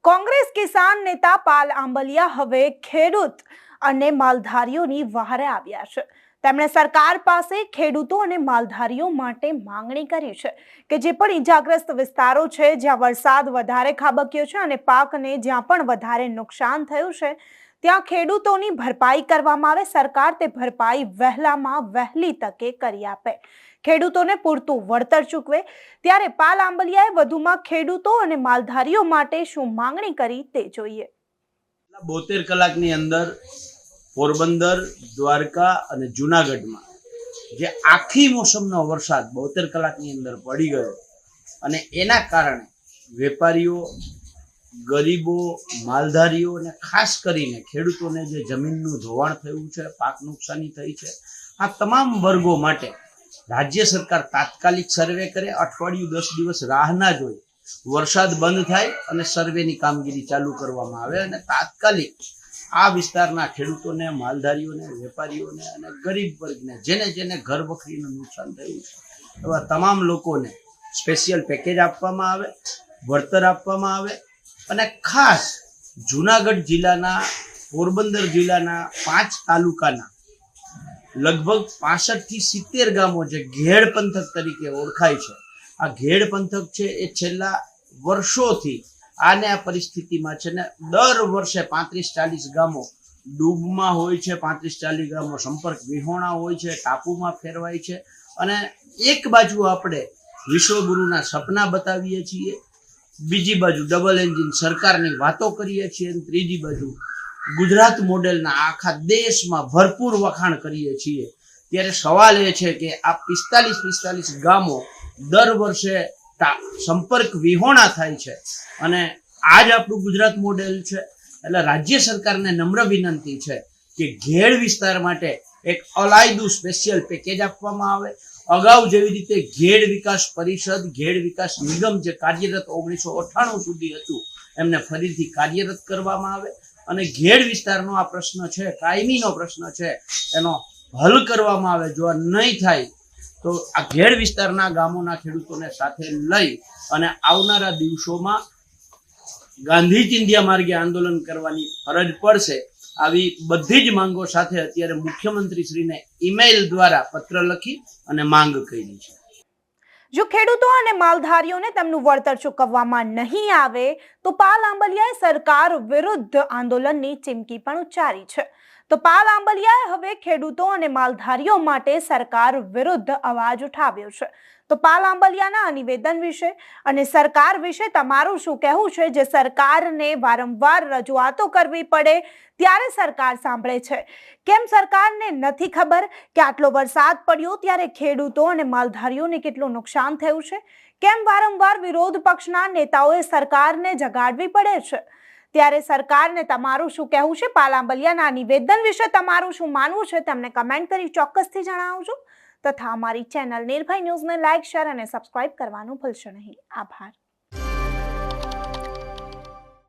કોંગ્રેસ કિસાન નેતા પાલ આંબલિયા હવે ખેડૂત અને માલધારીઓની વહારે આવ્યા છે। તેમણે સરકાર પાસે ખેડૂતો અને માલધારીઓ માટે માંગણી કરી છે કે જે પણ ઈજાગ્રસ્ત વિસ્તારો છે, જ્યાં વરસાદ વધારે ખાબક્યો છે અને પાકને જ્યાં પણ વધારે નુકસાન થયું છે, ત્યાં ખેડૂતોની ભરપાઈ કરવામાં આવે। સરકાર તે ભરપાઈ વહેલામાં વહેલી તકે કરી આપે, ખેડૂતોને પૂરતું વળતર ચૂકવે। ત્યારે પાલ આંબલિયાએ વધુમાં ખેડૂતો અને માલધારીઓ માટે શું માંગણી કરી તે જોઈએ। 72 કલાકની અંદર પોરબંદર, દ્વારકા અને જૂનાગઢમાં જે આખી મોસમનો વરસાદ 72 કલાકની અંદર પડી ગયો અને એના કારણે વેપારીઓ, ગરીબો, માલધારીઓ અને ખાસ કરીને ખેડૂતોને જે જમીનનું ધોવાણ થયું છે, પાક નુકસાની થઈ છે, આ તમામ વર્ગો માટે રાજ્ય સરકાર તાત્કાલિક સર્વે કરે, અઠવાડિયું 10 દિવસ રાહ ના જોઈ, વરસાદ બંધ થાય અને સર્વેની કામગીરી ચાલુ કરવામાં આવે અને તાત્કાલિક આ વિસ્તારના ખેડૂતોને, માલધારીઓને, વેપારીઓને અને ગરીબ વર્ગને જેને ઘર વખરીનું નુકસાન થયું છે એવા તમામ લોકોને સ્પેશિયલ પેકેજ આપવામાં આવે, વળતર આપવામાં આવે અને ખાસ જૂનાગઢ જિલ્લાના, પોરબંદર જિલ્લાના 5 તાલુકાના લગભગ 65 થી 70 ગામો જે ઘેડ પંથક તરીકે ઓળખાય છે, આ ઘેડ પંથક છે એ છેલ્લા વર્ષોથી આ પરિસ્થિતિમાં છે ને દર વર્ષે 35-40 ગામો ડૂબમાં હોય છે, 35-40 ગામો સંપર્ક વિહોણા હોય છે, ટાપુમાં ફેરવાય છે અને એક બાજુ આપણે વિશ્વગુરુના સપના બતાવીએ છીએ, બીજી બાજુ ડબલ એન્જિન સરકારની વાતો કરીએ છીએ અને ત્રીજી બાજુ ગુજરાત મોડેલના આખા દેશમાં ભરપૂર વખાણ કરીએ છીએ। ત્યારે સવાલ એ છે કે આ 45 ગામો દર વર્ષે સંપર્ક વિહોણા થાય છે અને આ જ આપણું ગુજરાત મોડેલ છે। એટલે રાજ્ય સરકારને નમ્ર વિનંતી છે કે ઘેડ વિસ્તાર માટે એક અલાયદું સ્પેશિયલ પેકેજ આપવામાં આવે। અગાઉ જેવી રીતે ઘેડ વિકાસ પરિષદ, ઘેડ વિકાસ નિગમ જે કાર્યરત 1998 સુધી હતું એમને ફરીથી કાર્યરત કરવામાં આવે અને ઘેડ વિસ્તારનો આ પ્રશ્ન છે, કાયમીનો પ્રશ્ન છે, એનો હલ કરવામાં આવે। જો આ નહીં થાય તો આ ઘેડ વિસ્તારના ગામોના ખેડૂતોને સાથે લઈ અને આવનારા દિવસોમાં ગાંધી ચિંધ્યા માર્ગે આંદોલન કરવાની ફરજ પડશે। આવી બધી જ માંગો સાથે અત્યારે મુખ્યમંત્રીશ્રીને ઈમેલ દ્વારા પત્ર લખી અને માંગ કરી છે। જો ખેડૂતો અને માલધારીઓને તેમનું વળતર ચૂકવવામાં નહીં આવે તો પાલ આંબલિયાએ સરકાર વિરુદ્ધ આંદોલનની ચીમકી પણ ઉચ્ચારી છે। તો પાલ આંબલિયાએ હવે ખેડૂતો અને માલધારીઓ માટે સરકાર વિરુદ્ધ અવાજ ઉઠાવ્યો છે। તો પાલ આંબલિયાના આ નિવેદન વિશે અને સરકાર વિશે તમારું શું કહેવું છે? જે સરકારને વારંવાર રજૂઆતો કરવી પડે ત્યારે સરકાર સાંભળે છે, કેમ સરકારને નથી ખબર કે આટલો વરસાદ પડ્યો ત્યારે ખેડૂતો અને માલધારીઓને કેટલું નુકસાન થયું છે? કેમ વારંવાર વિરોધ પક્ષના નેતાઓએ સરકારને જગાડવી પડે છે? ત્યારે સરકારને તમારું શું કહેવું છે? પાલ આંબલિયાના નિવેદન વિશે તમારું શું માનવું છે? તમને કમેન્ટ કરી ચોક્કસથી જણાવજો તથા અમારી ચેનલ નિર્ભય ન્યૂઝને લાઇક, શેર અને સબસ્ક્રાઇબ કરવાનું ભૂલશો નહીં। આભાર।